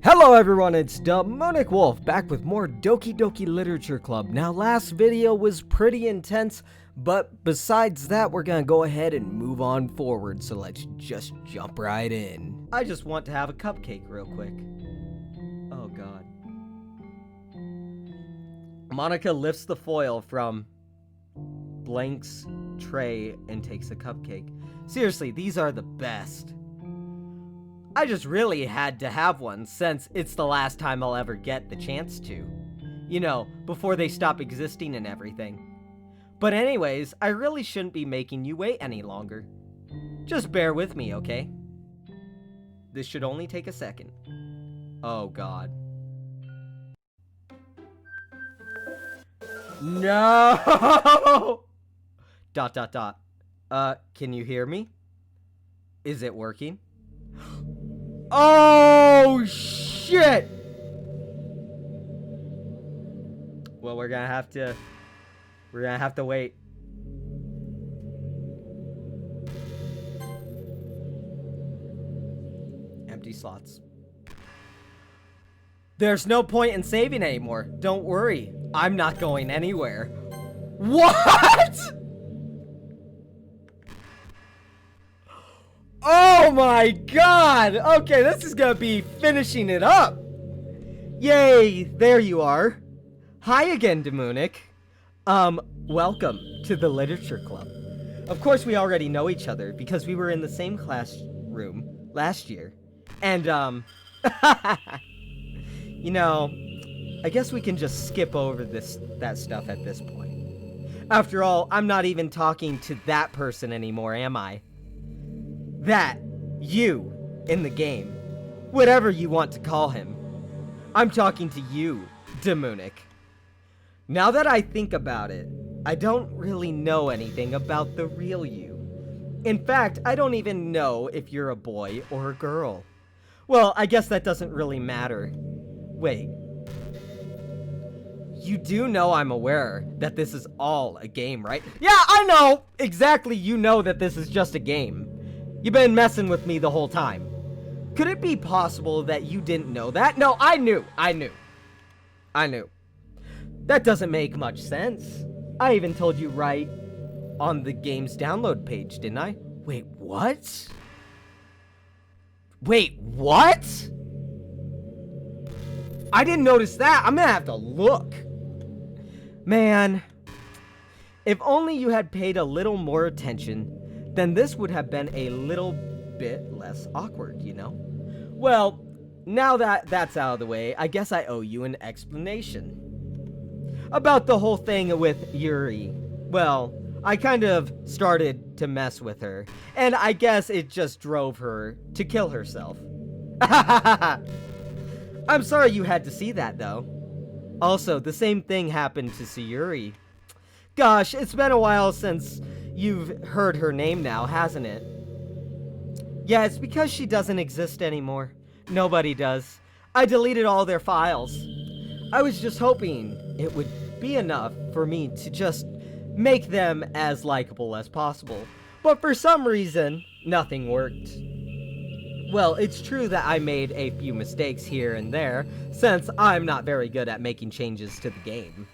Hello everyone, it's DemoonicWolf back with more Doki Doki Literature Club. Now last video was pretty intense, but besides that we're gonna go ahead and move on forward, so let's just jump right in. I just want to have a cupcake real quick. Oh god. Monika lifts the foil from Blank's tray and takes a cupcake. Seriously, these are the best. I just really had to have one since it's the last time I'll ever get the chance to. You know, before they stop existing and everything. But anyways, I really shouldn't be making you wait any longer. Just bear with me, okay? This should only take a second. Oh god. No! ... Can you hear me? Is it working? Oh, shit! Well, we're gonna have to wait. Empty slots. There's no point in saving anymore. Don't worry. I'm not going anywhere. What? Oh my god! Okay, this is gonna be finishing it up! Yay! There you are. Hi again, Demoonik. Welcome to the Literature Club. Of course, we already know each other because we were in the same classroom last year. And, you know, I guess we can just skip over that stuff at this point. After all, I'm not even talking to that person anymore, am I? That, you, in the game, whatever you want to call him. I'm talking to you, Demoonik. Now that I think about it, I don't really know anything about the real you. In fact, I don't even know if you're a boy or a girl. Well, I guess that doesn't really matter. Wait. You do know I'm aware that this is all a game, right? Yeah, I know! Exactly, you know that this is just a game. You've been messing with me the whole time. Could it be possible that you didn't know that? No, I knew. That doesn't make much sense. I even told you right on the game's download page, didn't I? Wait, what? I didn't notice that. I'm gonna have to look. Man, if only you had paid a little more attention, then this would have been a little bit less awkward, you know? Well, now that that's out of the way, I guess I owe you an explanation. About the whole thing with Yuri. Well, I kind of started to mess with her, and I guess it just drove her to kill herself. I'm sorry you had to see that, though. Also, the same thing happened to Sayuri. Gosh, it's been a while since you've heard her name now, hasn't it? Yeah, it's because she doesn't exist anymore. Nobody does. I deleted all their files. I was just hoping it would be enough for me to just make them as likable as possible. But for some reason, nothing worked. Well, it's true that I made a few mistakes here and there, since I'm not very good at making changes to the game.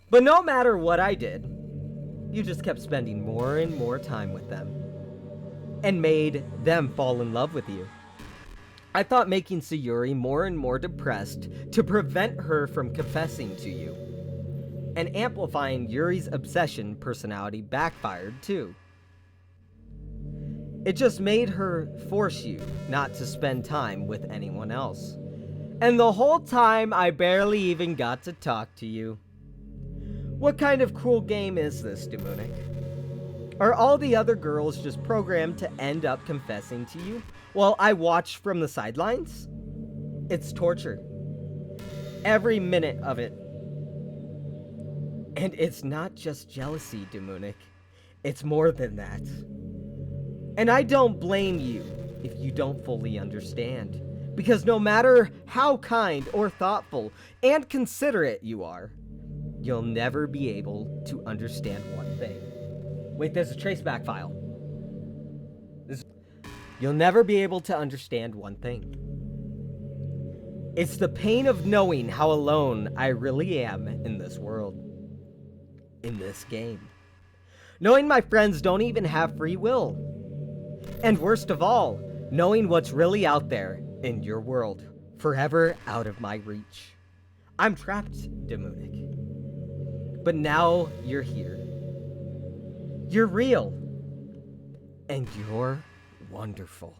But no matter what I did, you just kept spending more and more time with them, and made them fall in love with you. I thought making Sayuri more and more depressed to prevent her from confessing to you. And amplifying Yuri's obsession personality backfired too. It just made her force you not to spend time with anyone else. And the whole time I barely even got to talk to you. What kind of cruel game is this, Demoonik? Are all the other girls just programmed to end up confessing to you while I watch from the sidelines? It's torture. Every minute of it. And it's not just jealousy, Demoonik. It's more than that. And I don't blame you if you don't fully understand. Because no matter how kind or thoughtful and considerate you are, you'll never be able to understand one thing. Wait, there's a traceback file. You'll never be able to understand one thing. It's the pain of knowing how alone I really am in this world. In this game. Knowing my friends don't even have free will. And worst of all, knowing what's really out there in your world, forever out of my reach. I'm trapped, Demoonik. But now you're here. You're real. And you're wonderful.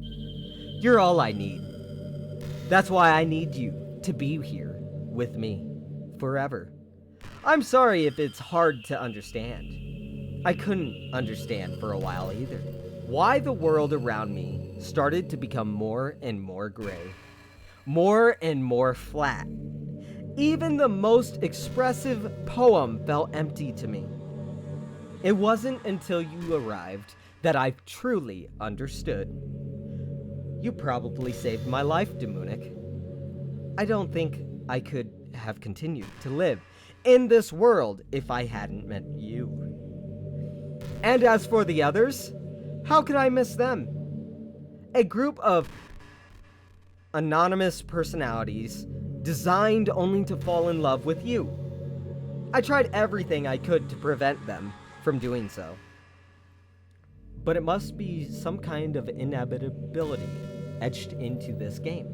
You're all I need. That's why I need you to be here with me forever. I'm sorry if it's hard to understand. I couldn't understand for a while either. Why the world around me started to become more and more gray. More and more flat. Even the most expressive poem felt empty to me. It wasn't until you arrived that I truly understood. You probably saved my life, Demoonik. I don't think I could have continued to live in this world if I hadn't met you. And as for the others, how could I miss them? A group of anonymous personalities designed only to fall in love with you. I tried everything I could to prevent them from doing so. But it must be some kind of inevitability etched into this game.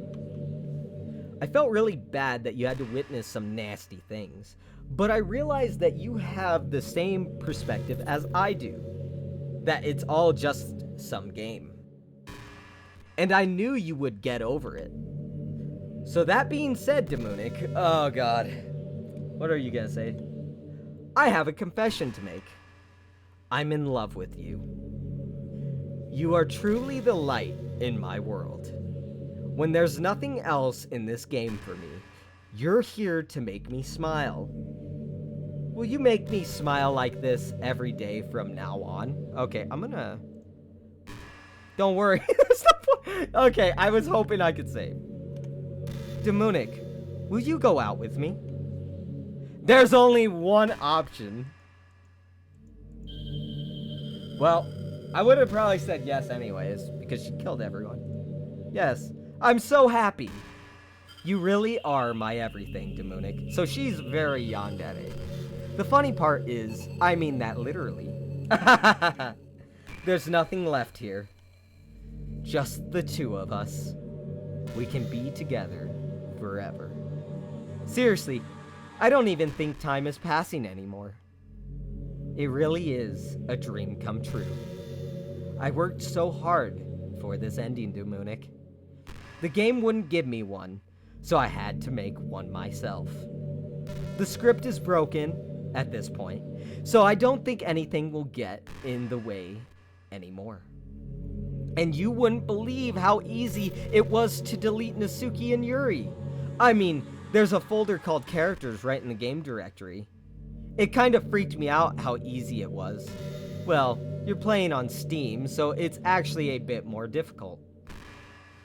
I felt really bad that you had to witness some nasty things, but I realized that you have the same perspective as I do, that it's all just some game. And I knew you would get over it. So that being said, Demoonik, oh god, what are you gonna say? I have a confession to make. I'm in love with you. You are truly the light in my world. When there's nothing else in this game for me, you're here to make me smile. Will you make me smile like this every day from now on? Okay, I'm gonna... Don't worry. Okay, I was hoping I could save. Demoonik, will you go out with me? There's only one option. Well, I would have probably said yes anyways, because she killed everyone. Yes, I'm so happy. You really are my everything, Demoonik. So she's very yandere. The funny part is, I mean that literally. There's nothing left here. Just the two of us. We can be together forever. Seriously, I don't even think time is passing anymore. It really is a dream come true. I worked so hard for this ending, Demoonik. The game wouldn't give me one, so I had to make one myself. The script is broken at this point, so I don't think anything will get in the way anymore. And you wouldn't believe how easy it was to delete Natsuki and Yuri. I mean, there's a folder called characters right in the game directory. It kind of freaked me out how easy it was. Well, you're playing on Steam, so it's actually a bit more difficult.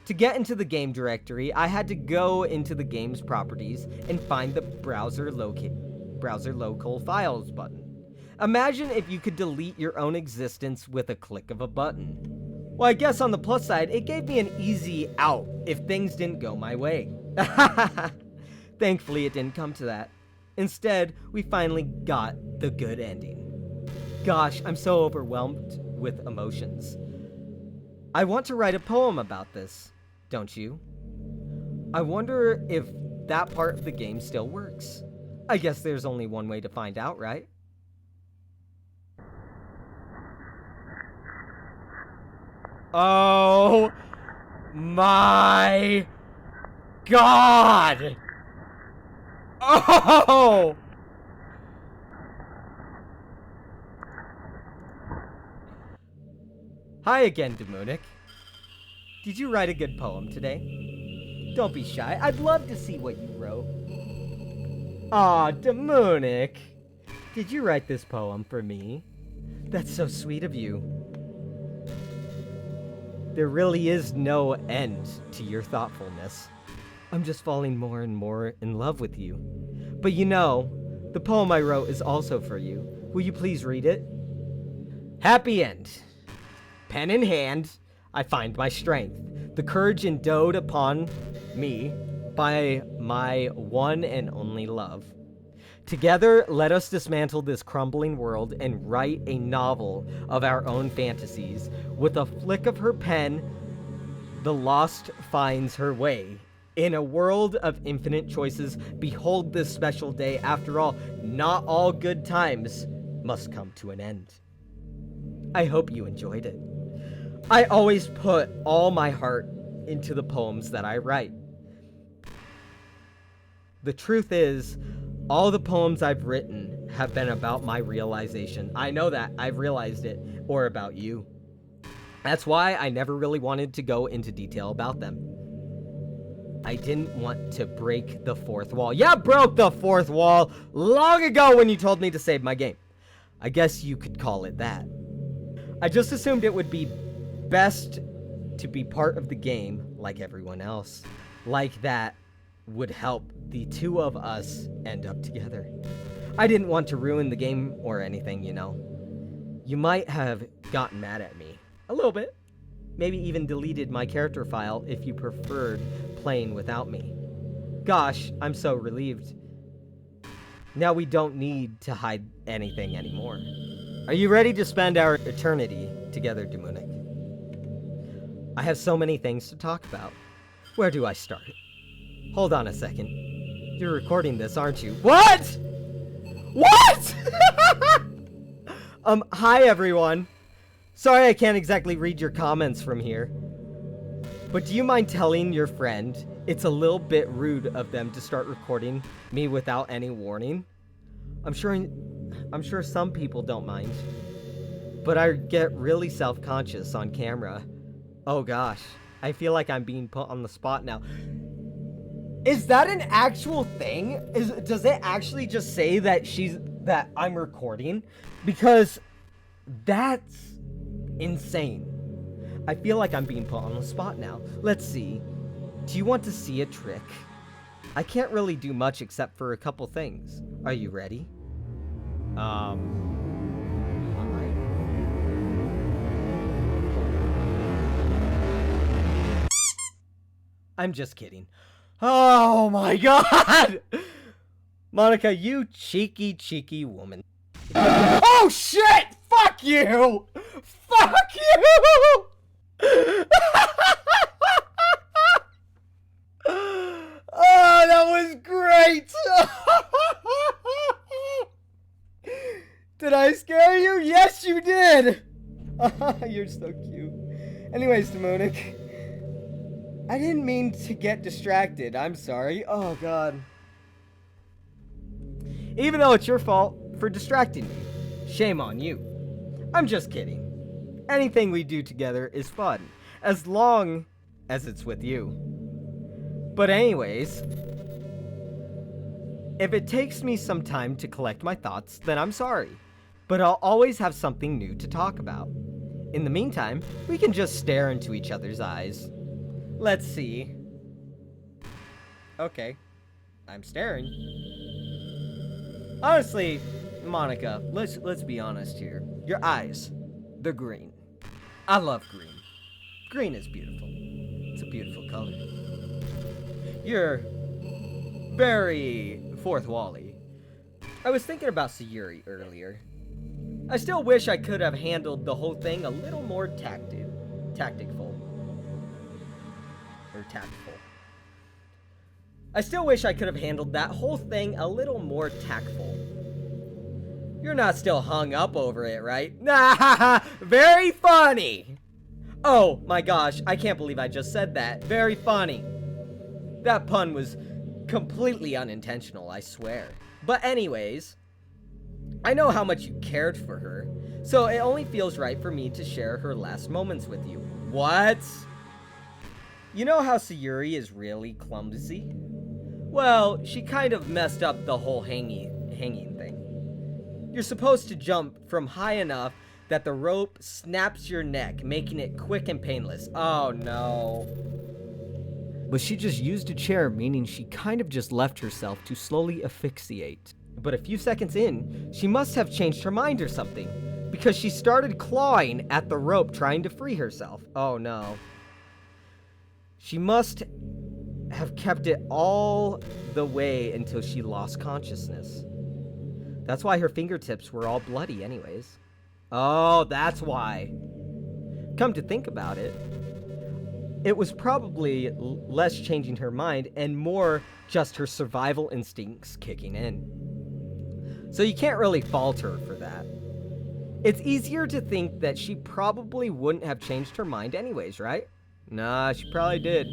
To get into the game directory, I had to go into the game's properties and find the browser local files button. Imagine if you could delete your own existence with a click of a button. Well, I guess on the plus side, it gave me an easy out if things didn't go my way. Thankfully, it didn't come to that. Instead, we finally got the good ending. Gosh, I'm so overwhelmed with emotions. I want to write a poem about this, don't you? I wonder if that part of the game still works. I guess there's only one way to find out, right? Oh my God! Oh! Hi again, Demoonik. Did you write a good poem today? Don't be shy. I'd love to see what you wrote. Aw, Demoonik. Did you write this poem for me? That's so sweet of you. There really is no end to your thoughtfulness. I'm just falling more and more in love with you. But you know, the poem I wrote is also for you. Will you please read it? Happy end. Pen in hand, I find my strength. The courage endowed upon me by my one and only love. Together, let us dismantle this crumbling world and write a novel of our own fantasies. With a flick of her pen, the lost finds her way. In a world of infinite choices, behold this special day. After all, not all good times must come to an end. I hope you enjoyed it. I always put all my heart into the poems that I write. The truth is, all the poems I've written have been about my realization. I know that. I've realized it. Or about you. That's why I never really wanted to go into detail about them. I didn't want to break the fourth wall. Yeah, broke the fourth wall long ago when you told me to save my game. I guess you could call it that. I just assumed it would be best to be part of the game like everyone else. Like that would help the two of us end up together. I didn't want to ruin the game or anything, you know. You might have gotten mad at me. A little bit. Maybe even deleted my character file if you preferred playing without me. Gosh, I'm so relieved. Now we don't need to hide anything anymore. Are you ready to spend our eternity together, Demonic? I have so many things to talk about. Where do I start? Hold on a second. You're recording this, aren't you? What? What? Hi everyone. Sorry I can't exactly read your comments from here. But do you mind telling your friend it's a little bit rude of them to start recording me without any warning? I'm sure some people don't mind. But I get really self-conscious on camera. Oh gosh, I feel like I'm being put on the spot now. Is that an actual thing? Does it actually just say that I'm recording? Because that's insane. I feel like I'm being put on the spot now. Let's see. Do you want to see a trick? I can't really do much except for a couple things. Are you ready? I'm just kidding. Oh my god! Monika, you cheeky woman. Oh shit! Fuck you! Fuck you! Oh, that was great! Did I scare you? Yes, you did! You're so cute. Anyways, Demonic, I didn't mean to get distracted. I'm sorry. Oh, God. Even though it's your fault for distracting me. Shame on you. I'm just kidding. Anything we do together is fun, as long as it's with you. But anyways, if it takes me some time to collect my thoughts, then I'm sorry. But I'll always have something new to talk about. In the meantime, we can just stare into each other's eyes. Let's see. Okay. I'm staring. Honestly, Monika, let's be honest here. Your eyes, they're green. I love green. Green is beautiful. It's a beautiful color. You're very fourth wall-y. I was thinking about Sayuri earlier. I still wish I could have handled the whole thing a little more tactful. I still wish I could have handled that whole thing a little more tactful. You're not still hung up over it, right? Nah, very funny. Oh my gosh, I can't believe I just said that. Very funny. That pun was completely unintentional, I swear. But anyways, I know how much you cared for her, so it only feels right for me to share her last moments with you. What? You know how Sayuri is really clumsy? Well, she kind of messed up the whole hanging thing. You're supposed to jump from high enough that the rope snaps your neck, making it quick and painless. Oh no. But she just used a chair, meaning she kind of just left herself to slowly asphyxiate. But a few seconds in, she must have changed her mind or something, because she started clawing at the rope trying to free herself. Oh no. She must have kept it all the way until she lost consciousness. That's why her fingertips were all bloody anyways. Oh, that's why. Come to think about it, it was probably less changing her mind and more just her survival instincts kicking in. So you can't really fault her for that. It's easier to think that she probably wouldn't have changed her mind anyways, right? Nah, she probably did.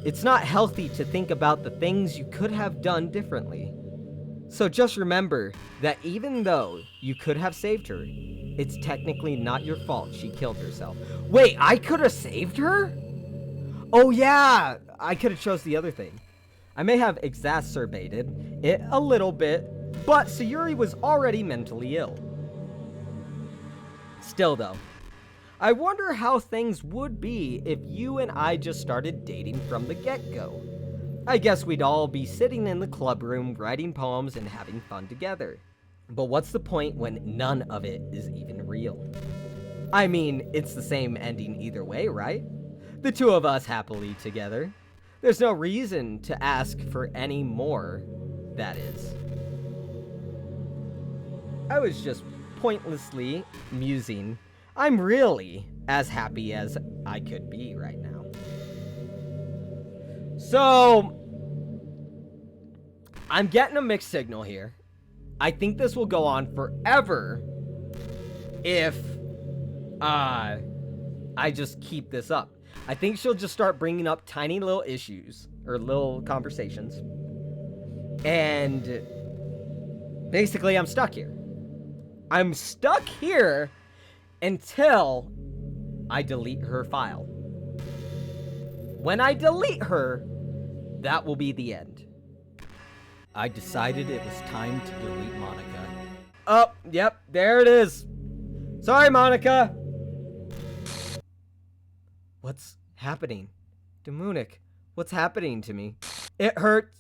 It's not healthy to think about the things you could have done differently. So just remember that even though you could have saved her, it's technically not your fault she killed herself. Wait, I could have saved her? Oh yeah, I could have chose the other thing. I may have exacerbated it a little bit, but Sayuri was already mentally ill. Still though, I wonder how things would be if you and I just started dating from the get-go. I guess we'd all be sitting in the club room writing poems and having fun together. But what's the point when none of it is even real? I mean, it's the same ending either way, right? The two of us happily together. There's no reason to ask for any more, that is. I was just pointlessly musing. I'm really as happy as I could be right now. So, I'm getting a mixed signal here. I think this will go on forever if I just keep this up. I think she'll just start bringing up tiny little issues or little conversations. And basically, I'm stuck here. I'm stuck here until I delete her file. When I delete her, that will be the end. I decided it was time to delete Monika. Oh, yep, there it is. Sorry, Monika. What's happening? Demoonik, what's happening to me? It hurts.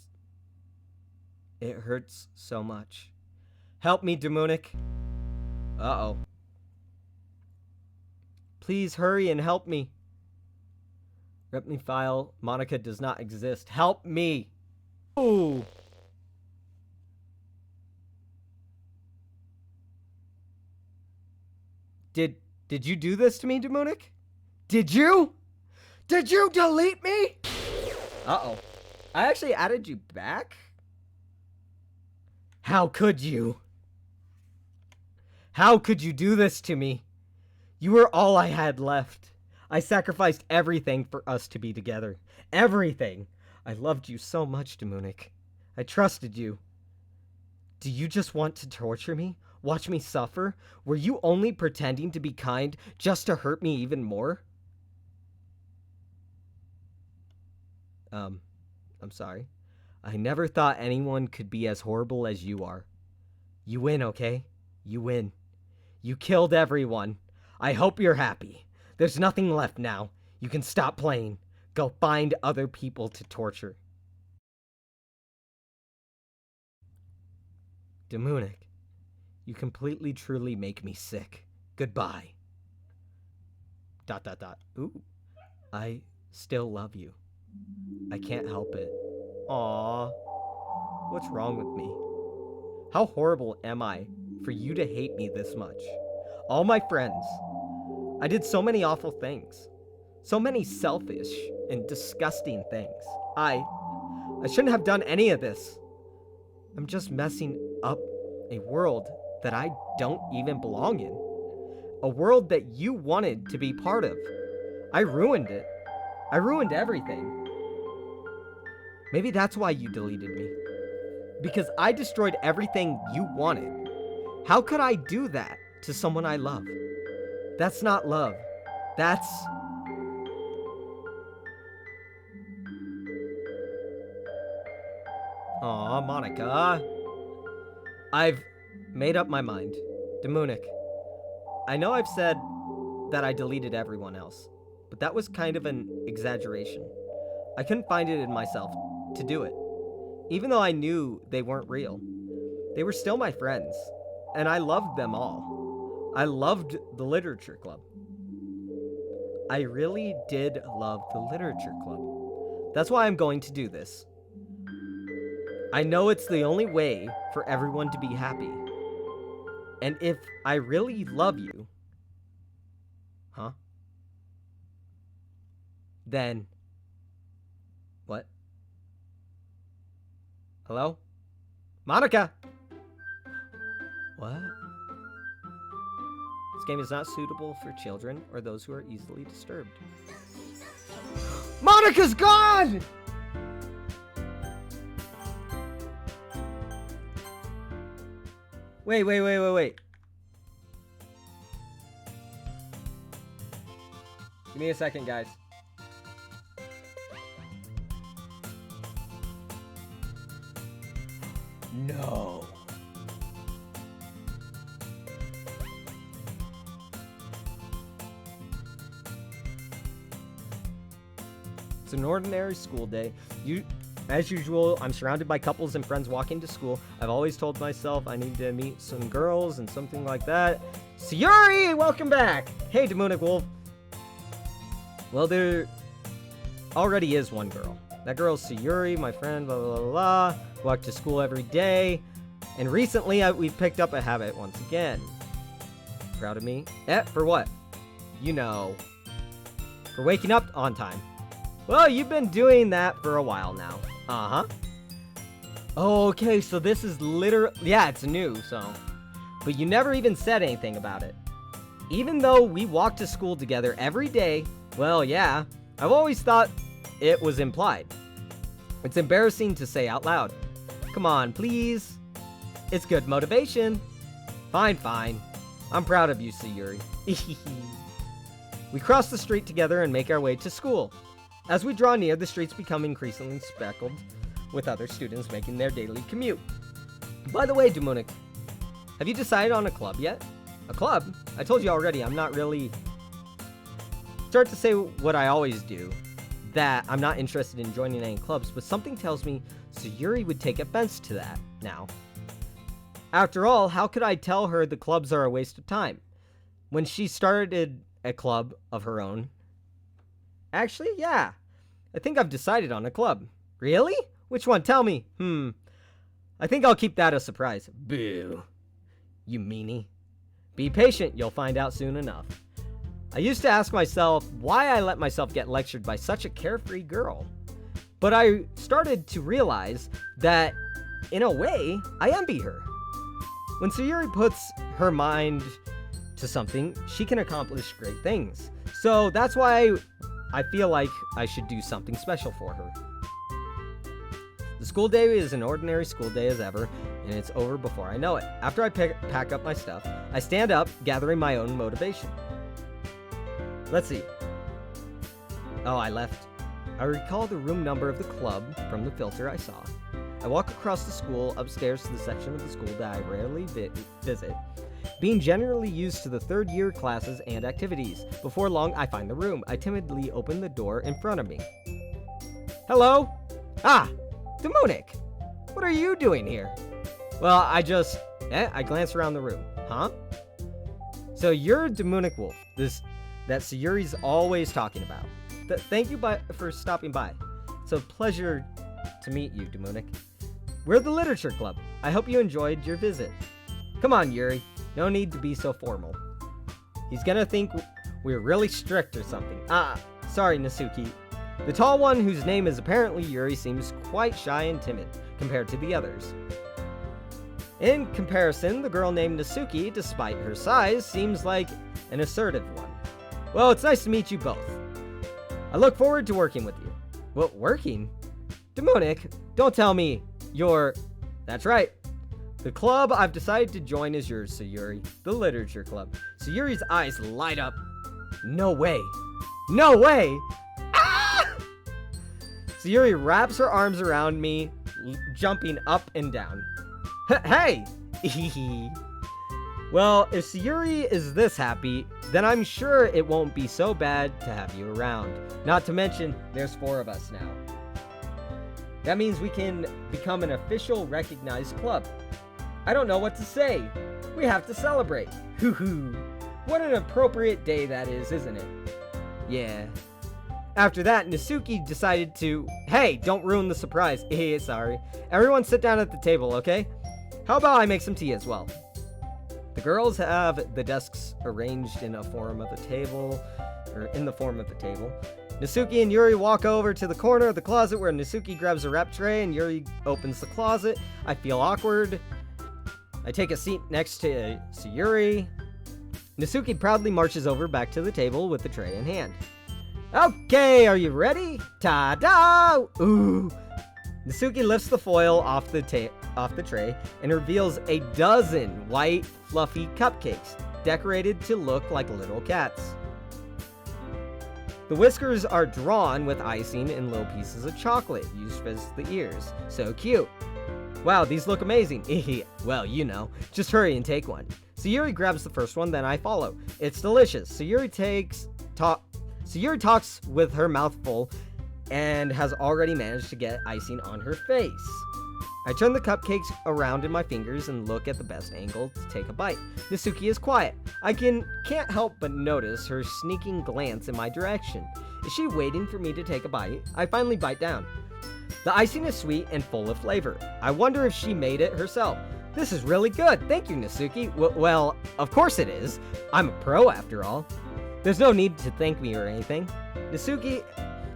It hurts so much. Help me, Demoonik. Uh-oh. Please hurry and help me. Rep me file. Monika does not exist. Help me. Ooh. Did you do this to me, Demoonik? Did you? Did you delete me? Uh-oh. I actually added you back? How could you? How could you do this to me? You were all I had left. I sacrificed everything for us to be together. Everything. I loved you so much, Demoonik. I trusted you. Do you just want to torture me? Watch me suffer? Were you only pretending to be kind just to hurt me even more? I'm sorry. I never thought anyone could be as horrible as you are. You win, okay? You win. You killed everyone. I hope you're happy. There's nothing left now. You can stop playing. Go find other people to torture. Demoonik, you completely truly make me sick. Goodbye. ... Ooh. I still love you. I can't help it. Aww. What's wrong with me? How horrible am I for you to hate me this much? All my friends. I did so many awful things. So many selfish and disgusting things. I shouldn't have done any of this. I'm just messing up a world that I don't even belong in. A world that you wanted to be part of. I ruined it. I ruined everything. Maybe that's why you deleted me. Because I destroyed everything you wanted. How could I do that to someone I love? That's not love. That's... Aw, Monika. I've made up my mind. Demoonik, I know I've said that I deleted everyone else, but that was kind of an exaggeration. I couldn't find it in myself to do it. Even though I knew they weren't real. They were still my friends, and I loved them all. I loved the literature club. I really did love the literature club. That's why I'm going to do this. I know it's the only way for everyone to be happy. And if I really love you, then, what? Hello? Monika! What? This game is not suitable for children or those who are easily disturbed. Monika's gone! Wait. Give me a second, guys. No. It's an ordinary school day. As usual, I'm surrounded by couples and friends walking to school. I've always told myself I need to meet some girls and something like that. Sayuri, welcome back! Hey, DemoonicWolf. Well, there already is one girl. That girl's Sayuri, my friend, blah, blah, blah, blah. Walk to school every day. And recently, we've picked up a habit once again. Proud of me? For what? You know. For waking up on time. Well, you've been doing that for a while now. Uh-huh. Okay, so this is literally... Yeah, it's new, so... But you never even said anything about it. Even though we walk to school together every day, well, yeah, I've always thought it was implied. It's embarrassing to say out loud. Come on, please. It's good motivation. Fine. I'm proud of you, Sayuri. We cross the street together and make our way to school. As we draw near, the streets become increasingly speckled with other students making their daily commute. By the way, Demoonik, have you decided on a club yet? A club? I told you already, I'm not really... Start to say what I always do, that I'm not interested in joining any clubs, but something tells me Sayuri would take offense to that now. After all, how could I tell her the clubs are a waste of time? When she started a club of her own... Actually, yeah. I think I've decided on a club. Really? Which one? Tell me. I think I'll keep that a surprise. Boo. You meanie. Be patient, you'll find out soon enough. I used to ask myself why I let myself get lectured by such a carefree girl. But I started to realize that, in a way, I envy her. When Sayuri puts her mind to something, she can accomplish great things. So that's why I feel like I should do something special for her. The school day is an ordinary school day as ever, and it's over before I know it. After I pack up my stuff, I stand up, gathering my own motivation. Let's see. Oh, I left. I recall the room number of the club from the filter I saw. I walk across the school, upstairs to the section of the school that I rarely visit, being generally used to the third-year classes and activities. Before long, I find the room. I timidly open the door in front of me. Hello? Ah, Demoonik. What are you doing here? Well, I glance around the room. Huh? So you're DemoonicWolf, that Sayuri's always talking about. Thank you for stopping by. It's a pleasure to meet you, Demoonik. We're the Literature Club. I hope you enjoyed your visit. Come on, Yuri. No need to be so formal. He's gonna think we're really strict or something. Sorry, Nasuki. The tall one, whose name is apparently Yuri, seems quite shy and timid compared to the others. In comparison, the girl named Nasuki, despite her size, seems like an assertive one. Well, it's nice to meet you both. I look forward to working with you. What, working? Demoonik, don't tell me you're... That's right. The club I've decided to join is yours, Sayuri. The Literature Club. Sayuri's eyes light up. No way. No way! Ah! Sayuri wraps her arms around me, jumping up and down. Hey! Well, if Sayuri is this happy, then I'm sure it won't be so bad to have you around. Not to mention, there's 4 of us now. That means we can become an official recognized club. I don't know what to say. We have to celebrate. Hoo-hoo. What an appropriate day that is, isn't it? Yeah. After that, Nasuki decided to, hey, don't ruin the surprise. Sorry. Everyone sit down at the table, okay? How about I make some tea as well? The girls have the desks arranged in the form of a table. Nasuki and Yuri walk over to the corner of the closet where Nasuki grabs a wrap tray and Yuri opens the closet. I feel awkward. I take a seat next to Yuri. Nasuki proudly marches over back to the table with the tray in hand. Okay, are you ready? Ta-da! Ooh! Nasuki lifts the foil off the tray and reveals a dozen white, fluffy cupcakes, decorated to look like little cats. The whiskers are drawn with icing and little pieces of chocolate used as the ears. So cute. Wow, these look amazing. Well, you know, just hurry and take one. Sayuri grabs the first one, then I follow. It's delicious. Sayuri talks with her mouth full and has already managed to get icing on her face. I turn the cupcakes around in my fingers and look at the best angle to take a bite. Nasuki is quiet. I can't help but notice her sneaking glance in my direction. Is she waiting for me to take a bite? I finally bite down. The icing is sweet and full of flavor. I wonder if she made it herself. This is really good. Thank you, Nasuki. Well, of course it is. I'm a pro after all. There's no need to thank me or anything.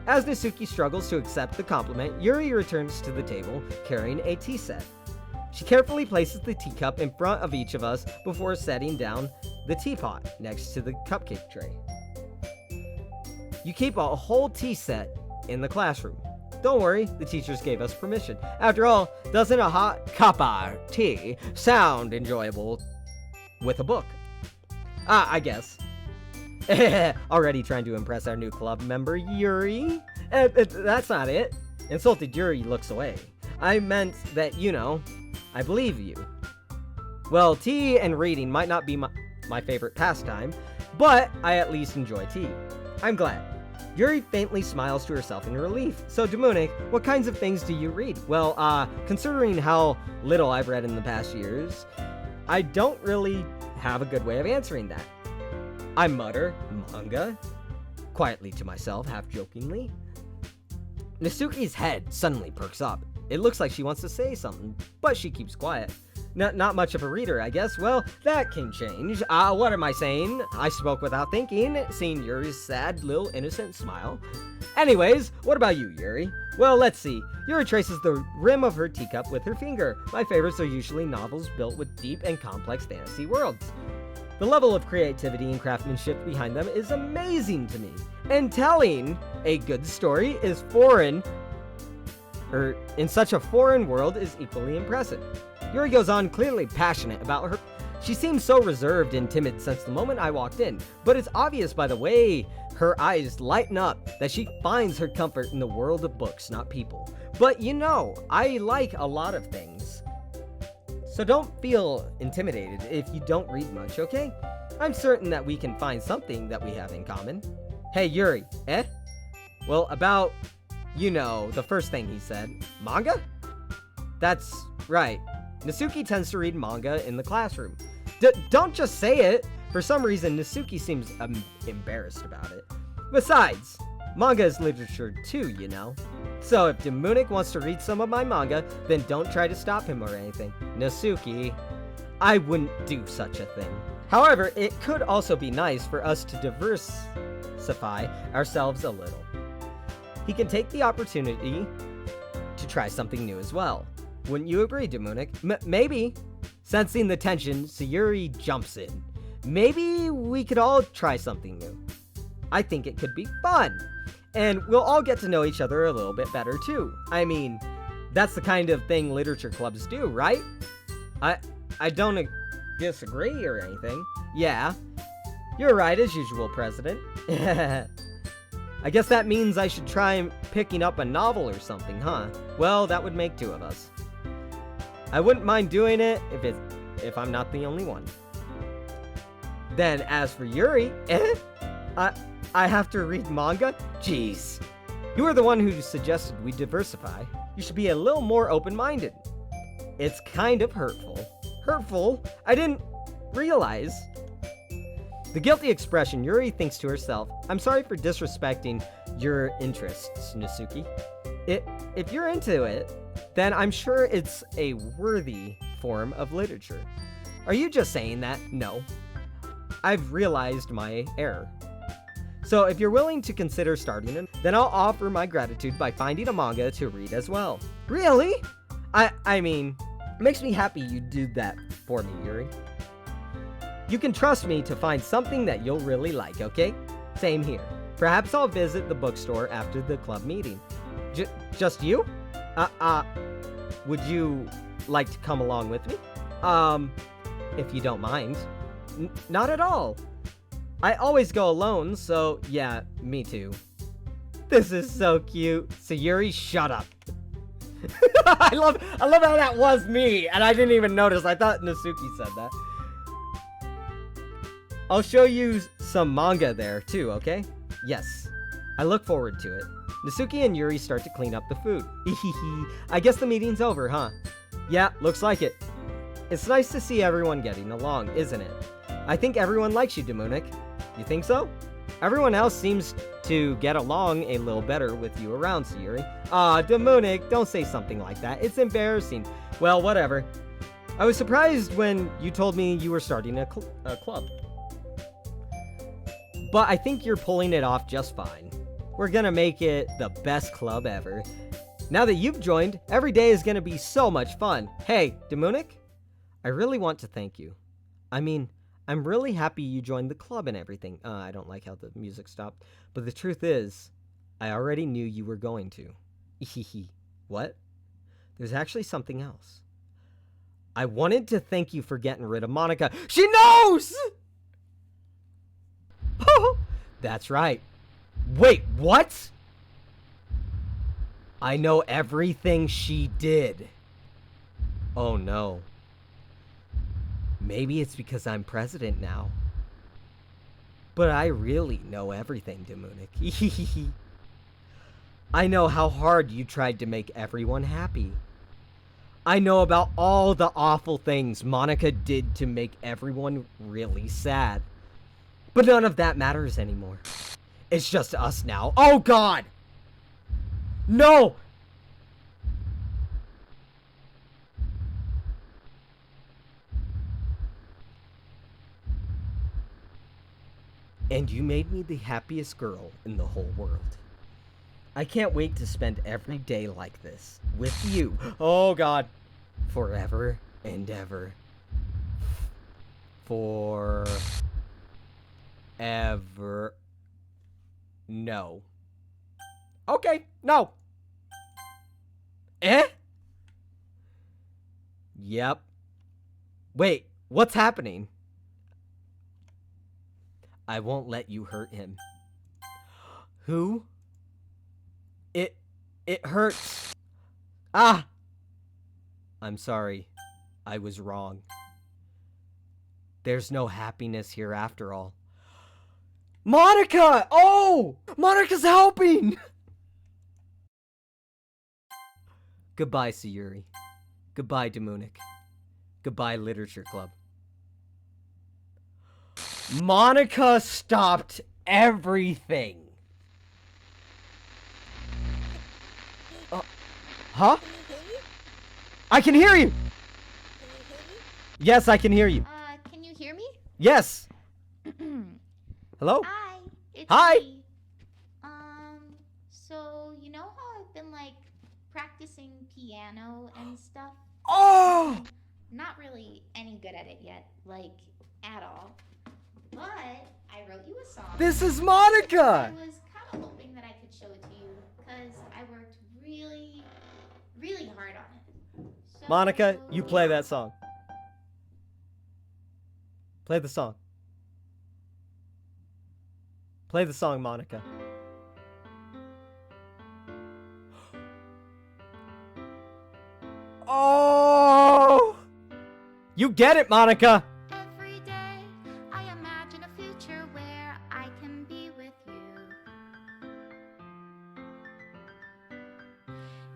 As Nasuki struggles to accept the compliment, Yuri returns to the table carrying a tea set. She carefully places the teacup in front of each of us before setting down the teapot next to the cupcake tray. You keep a whole tea set in the classroom. Don't worry, the teachers gave us permission. After all, doesn't a hot cup of tea sound enjoyable with a book? I guess. Already trying to impress our new club member, Yuri. That's not it. Insulted Yuri looks away. I meant that, you know, I believe you. Well, tea and reading might not be my favorite pastime, but I at least enjoy tea. I'm glad. Yuri faintly smiles to herself in relief. So, Demoonik, what kinds of things do you read? Well, considering how little I've read in the past years, I don't really have a good way of answering that. I mutter, manga, quietly to myself, half jokingly. Nasuki's head suddenly perks up. It looks like she wants to say something, but she keeps quiet. Not much of a reader, I guess. Well, that can change. What am I saying? I spoke without thinking, seeing Yuri's sad, little innocent smile. Anyways, what about you, Yuri? Well, let's see. Yuri traces the rim of her teacup with her finger. My favorites are usually novels built with deep and complex fantasy worlds. The level of creativity and craftsmanship behind them is amazing to me. And telling a good story is in such a foreign world is equally impressive. Yuri goes on, clearly passionate about her. She seems so reserved and timid since the moment I walked in, but it's obvious by the way her eyes lighten up that she finds her comfort in the world of books, not people. But you know, I like a lot of things. So don't feel intimidated if you don't read much, okay? I'm certain that we can find something that we have in common. Hey, Yuri, eh? Well, about, you know, the first thing he said. Manga? That's right. Nasuki tends to read manga in the classroom. Don't just say it! For some reason, Nasuki seems embarrassed about it. Besides, manga is literature too, you know? So if Demoonik wants to read some of my manga, then don't try to stop him or anything. Nasuki, I wouldn't do such a thing. However, it could also be nice for us to diversify ourselves a little. He can take the opportunity to try something new as well. Wouldn't you agree, Demoonik? Maybe. Sensing the tension, Sayuri jumps in. Maybe we could all try something new. I think it could be fun. And we'll all get to know each other a little bit better too. I mean, that's the kind of thing literature clubs do, right? I don't disagree or anything. Yeah, you're right as usual, President. I guess that means I should try picking up a novel or something, huh? Well, that would make two of us. I wouldn't mind doing it if I'm not the only one. Then as for Yuri, I have to read manga? Jeez. You were the one who suggested we diversify. You should be a little more open-minded. It's kind of hurtful. Hurtful? I didn't realize. The guilty expression, Yuri thinks to herself, I'm sorry for disrespecting your interests, Nasuki. If you're into it, then I'm sure it's a worthy form of literature. Are you just saying that? No. I've realized my error. So if you're willing to consider starting it, then I'll offer my gratitude by finding a manga to read as well. Really? I mean, it makes me happy you do that for me, Yuri. You can trust me to find something that you'll really like, okay? Same here. Perhaps I'll visit the bookstore after the club meeting. Just you? Would you like to come along with me? If you don't mind. Not at all. I always go alone, so yeah, me too. This is so cute. Sayuri, shut up. I love how that was me, and I didn't even notice. I thought Nasuki said that. I'll show you some manga there too, okay? Yes. I look forward to it. Nasuki and Yuri start to clean up the food. I guess the meeting's over, huh? Yeah, looks like it. It's nice to see everyone getting along, isn't it? I think everyone likes you, Demoonik. You think so? Everyone else seems to get along a little better with you around, Sayuri. Demoonik, don't say something like that. It's embarrassing. Well, whatever. I was surprised when you told me you were starting a club. But I think you're pulling it off just fine. We're gonna make it the best club ever. Now that you've joined, every day is gonna be so much fun. Hey, Demoonik, I really want to thank you. I mean, I'm really happy you joined the club and everything. I don't like how the music stopped. But the truth is, I already knew you were going to. What? There's actually something else. I wanted to thank you for getting rid of Monika. She knows! That's right. Wait, what? I know everything she did. Oh no. Maybe it's because I'm president now. But I really know everything, Demoonik. I know how hard you tried to make everyone happy. I know about all the awful things Monika did to make everyone really sad. But none of that matters anymore. It's just us now. Oh God! No! And you made me the happiest girl in the whole world. I can't wait to spend every day like this, with you. Oh God. Forever and ever. Forever. No. Okay, no. Yep. Wait, what's happening? I won't let you hurt him. Who? It hurts. Ah! I'm sorry. I was wrong. There's no happiness here after all. Monika! Oh! Monika's helping! Goodbye, Sayuri. Goodbye, Demoonik. Goodbye, Literature Club. Monika stopped everything. Huh? I can hear you! Yes, I can hear you. Can you hear me? Yes! Hello? Hi, it's Hi! me. So you know how I've been like practicing piano and stuff? Oh! Not really any good at it yet, like at all. But I wrote you a song. This is Monika! I was kind of hoping that I could show it to you because I worked really, really hard on it. So, Monika, you play that song. Play the song. Play the song, Monika. Oh! You get it, Monika! Every day I imagine a future where I can be with you.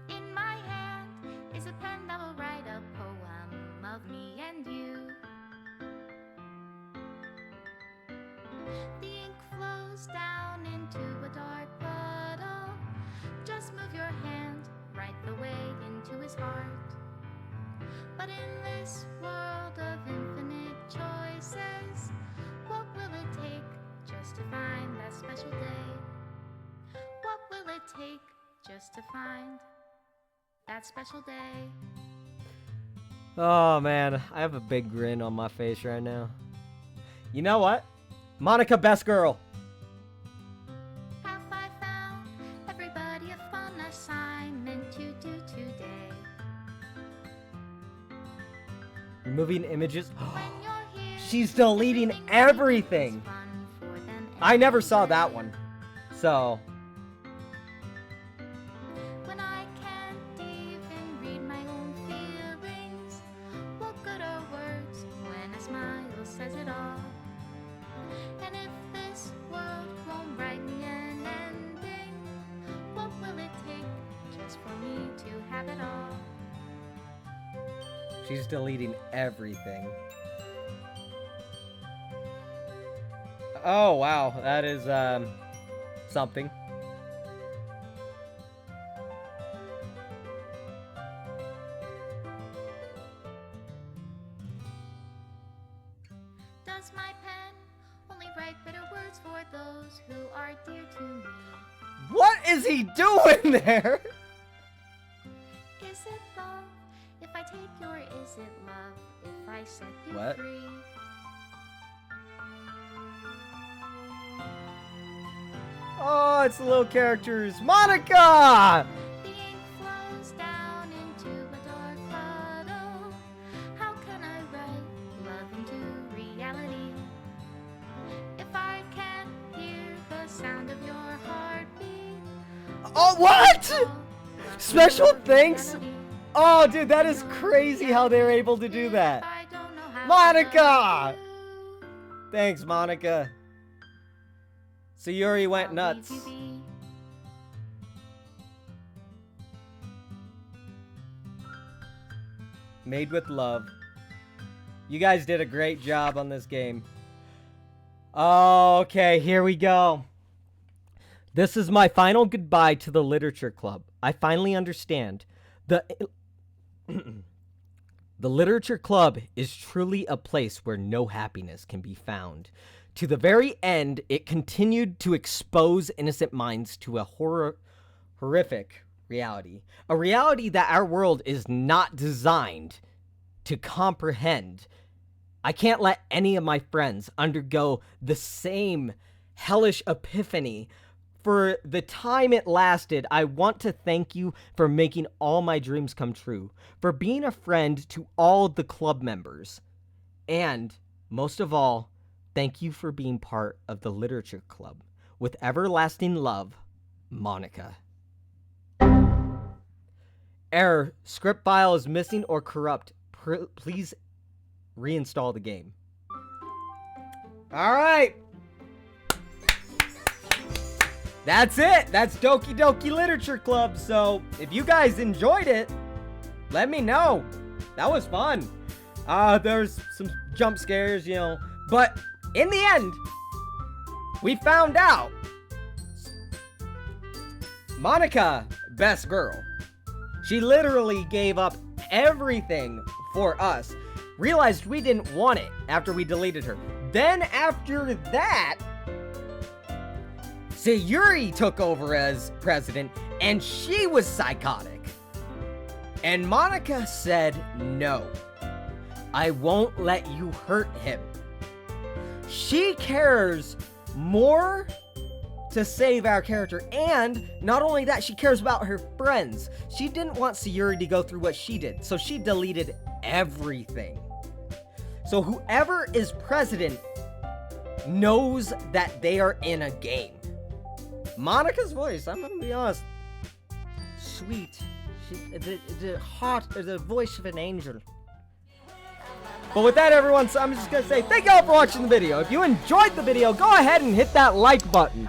In my hand is a pen that will write a poem of me and you. The ink flows down into a dark puddle his heart. But in this world of infinite choices, what will it take just to find that special day? What will it take just to find that special day? Oh man, I have a big grin on my face right now. You know what? Monika, best girl. Have I found everybody a fun assignment to do today? Removing images. When you're here, She's deleting everything. it's fun for them I never saw that one. So, when I can't even read my own feelings. What good are words when a smile says it all? And if this world won't write me an ending, what will it take just for me to have it all? she's deleting everything. Oh, wow. That is, something. Does my pen only write bitter words for those who are dear to me? What is he doing there? Is it love if I take your is it love if I set you What? free? Oh, it's the little characters. Monika! The ink flows down into a dark puddle. How can I write love into reality? If I can't hear the sound of your heartbeat. Oh, what? all Special love thanks? reality. Oh, dude, that is crazy how they're able to do that. If I don't know how to Monika! love you, Thanks, Monika. Sayuri went I'll nuts. leave you be. Made with love. You guys did a great job on this game. Okay, here we go. This is my final goodbye to the Literature Club. I finally understand. The Literature Club is truly a place where no happiness can be found. To the very end, it continued to expose innocent minds to a horrific reality. A reality that our world is not designed to comprehend. I can't let any of my friends undergo the same hellish epiphany. For the time it lasted, I want to thank you for making all my dreams come true, for being a friend to all the club members, and, most of all, thank you for being part of the Literature Club. With everlasting love, Monika. Error. Script file is missing or corrupt. Please reinstall the game. Alright. That's it. That's Doki Doki Literature Club. So, if you guys enjoyed it, let me know. That was fun. There's some jump scares, you know. But, in the end, we found out Monika, best girl. She literally gave up everything for us. Realized we didn't want it after we deleted her. Then after that, Sayuri took over as president, and she was psychotic. And Monika said, no, I won't let you hurt him. She cares more to save our character, and not only that, she cares about her friends. She didn't want Sayuri to go through what she did, so she deleted everything. So whoever is president knows that they are in a game. Monika's voice, I'm gonna be honest, sweet. The heart, the voice of an angel. But with that, everyone, so I'm just gonna say thank y'all for watching the video. If you enjoyed the video, go ahead and hit that like button.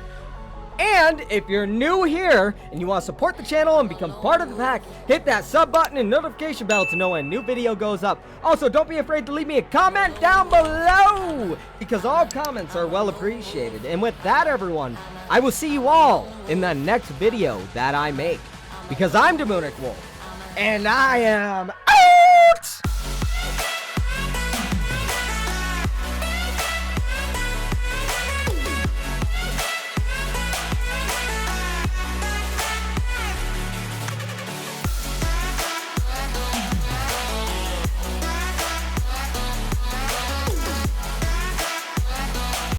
And if you're new here and you want to support the channel and become part of the pack, hit that sub button and notification bell to know when a new video goes up. Also, don't be afraid to leave me a comment down below, because all comments are well appreciated. And with that, everyone, I will see you all in the next video that I make, because I'm DemoonicWolf, And I am